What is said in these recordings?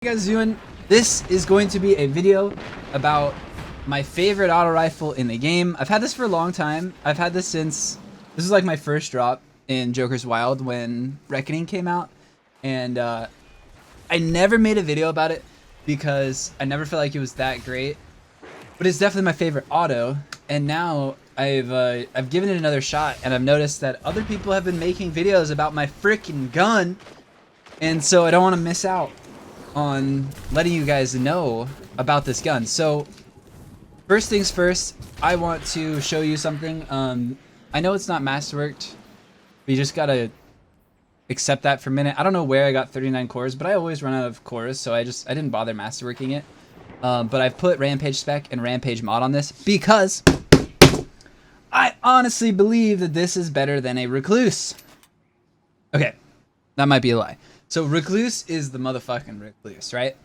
You guys doing? This is going to be a video about my favorite auto rifle in the game. I've had this for a long time. I've had this since this is like my first drop in Joker's Wild when Reckoning came out, and I never made a video about it because I never felt like it was that great, but it's definitely my favorite auto. And now I've given it another shot, and I've noticed that other people have been making videos about my freaking gun, and so I don't want to miss out on letting you guys know about this gun. So first things first, I want to show you something. I know it's not masterworked, but you just gotta accept that for a minute. I don't know where I got 39 cores, but I always run out of cores, so I didn't bother masterworking it. But I've put Rampage spec and Rampage mod on this because I honestly believe that this is better than a Recluse. Okay, that might be a lie. So Recluse is the motherfucking Recluse, right?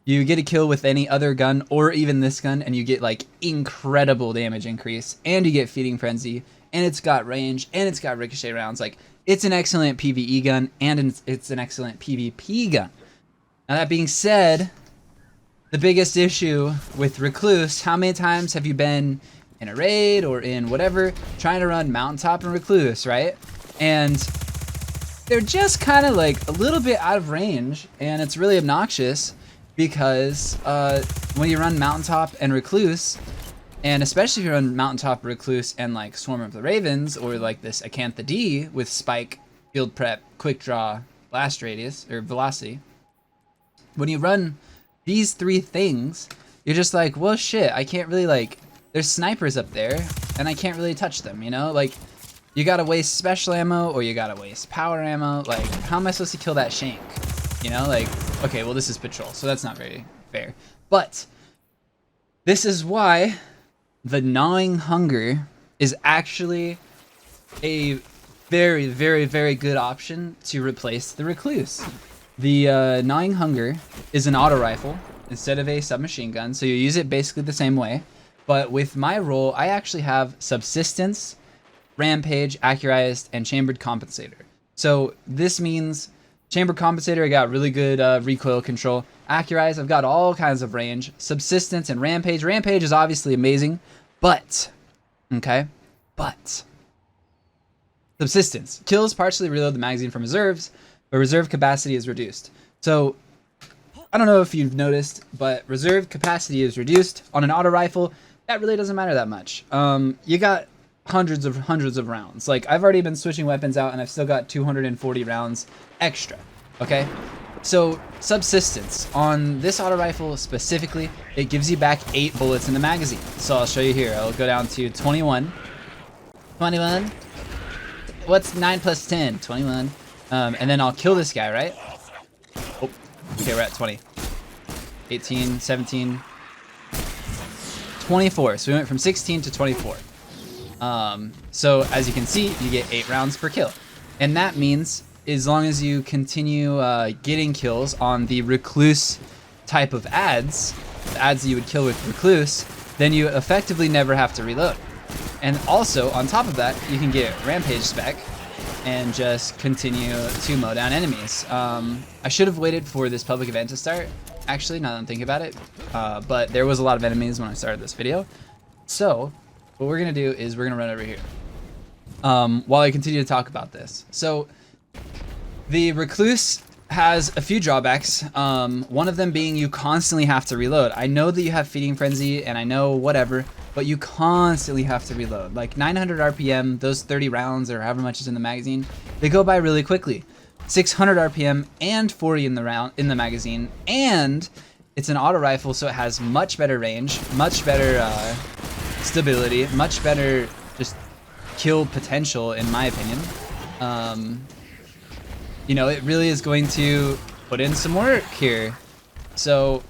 You get a kill with any other gun or even this gun, and you get like incredible damage increase, and you get Feeding Frenzy, and it's got range, and it's got ricochet rounds. Like, it's an excellent PvE gun, and it's an excellent PvP gun. Now that being said, the biggest issue with Recluse, how many times have you been in a raid or in whatever trying to run Mountaintop and Recluse, right? And they're just kind of like a little bit out of range, and it's really obnoxious because when you run Mountaintop and Recluse, and especially if you run Mountaintop, Recluse, and like Swarm of the Ravens, or like this Acantha D with Spike, Field Prep, Quick Draw, Blast Radius, or Velocity, when you run these three things, you're just like, well shit, I can't really like, there's snipers up there, and I can't really touch them, you know? Like, you gotta waste special ammo, or you gotta waste power ammo. Like, how am I supposed to kill that shank? You know, like, okay, well, this is patrol, so that's not very fair. But this is why the Gnawing Hunger is actually a very, very, very good option to replace the Recluse. The Gnawing Hunger is an auto rifle instead of a submachine gun, so you use it basically the same way. But with my role, I actually have Subsistence, Rampage, Accurized, and Chambered Compensator. So this means Chambered Compensator, I got really good recoil control. Accurized, I've got all kinds of range. Subsistence and Rampage. Rampage is obviously amazing, but, okay, but Subsistence. Kills partially reload the magazine from reserves, but reserve capacity is reduced. So, I don't know if you've noticed, but reserve capacity is reduced on an auto rifle. That really doesn't matter that much. You got hundreds of rounds. Like, I've already been switching weapons out, and I've still got 240 rounds extra. Okay, so Subsistence on this auto rifle specifically, it gives you back 8 bullets in the magazine. So I'll show you here. I'll go down to 21. What's 9 plus 10? 21. And then I'll kill this guy, right? Oh, okay, we're at 20. 18, 17, 24. So we went from 16 to 24. So as you can see, you get 8 rounds per kill, and that means as long as you continue getting kills on the Recluse type of ads, the ads that you would kill with Recluse, then you effectively never have to reload. And also on top of that, you can get Rampage spec and just continue to mow down enemies. I should have waited for this public event to start, actually, now that I'm thinking about it, but there was a lot of enemies when I started this video. So what we're gonna do is we're gonna run over here while I continue to talk about this. So the Recluse has a few drawbacks. One of them being you constantly have to reload. I know that you have Feeding Frenzy, and I know whatever, but you constantly have to reload. Like 900 RPM, those 30 rounds or however much is in the magazine, they go by really quickly. 600 RPM and 40 in the magazine, and it's an auto rifle, so it has much better range, much better stability, much better just kill potential, in my opinion. You know, it really is going to put in some work here. So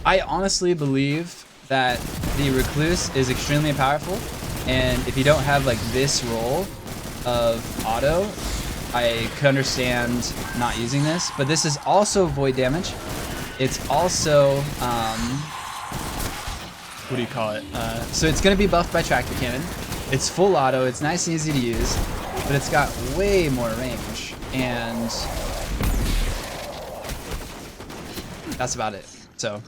I honestly believe that the Recluse is extremely powerful, and if you don't have like this role of auto, I could understand not using this. But this is also void damage. It's also what do you call it? So it's going to be buffed by Tractor Cannon. It's full auto. It's nice and easy to use, but it's got way more range. And that's about it. So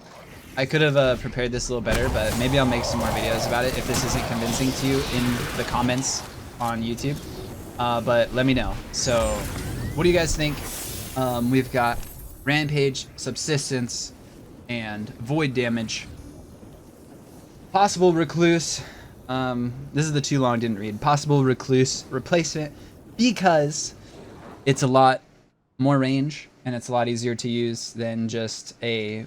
I could have prepared this a little better, but maybe I'll make some more videos about it if this isn't convincing to you in the comments on YouTube. But let me know. So what do you guys think? We've got Rampage, Subsistence, and Void Damage. Possible Recluse. This is the too long, didn't read. Possible Recluse replacement because it's a lot more range and it's a lot easier to use than just a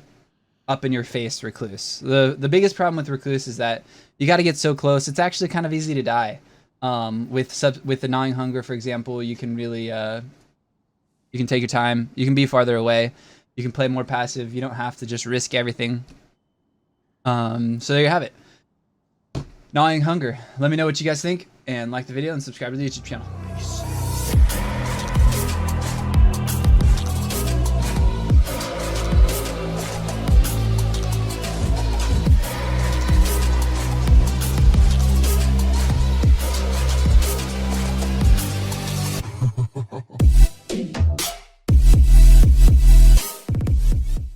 up in your face Recluse. The biggest problem with Recluse is that you got to get so close. It's actually kind of easy to die. With the Gnawing Hunger, for example, you can really you can take your time. You can be farther away. You can play more passive. You don't have to just risk everything. So there you have it. Gnawing Hunger. Let me know what you guys think and like the video and subscribe to the YouTube channel.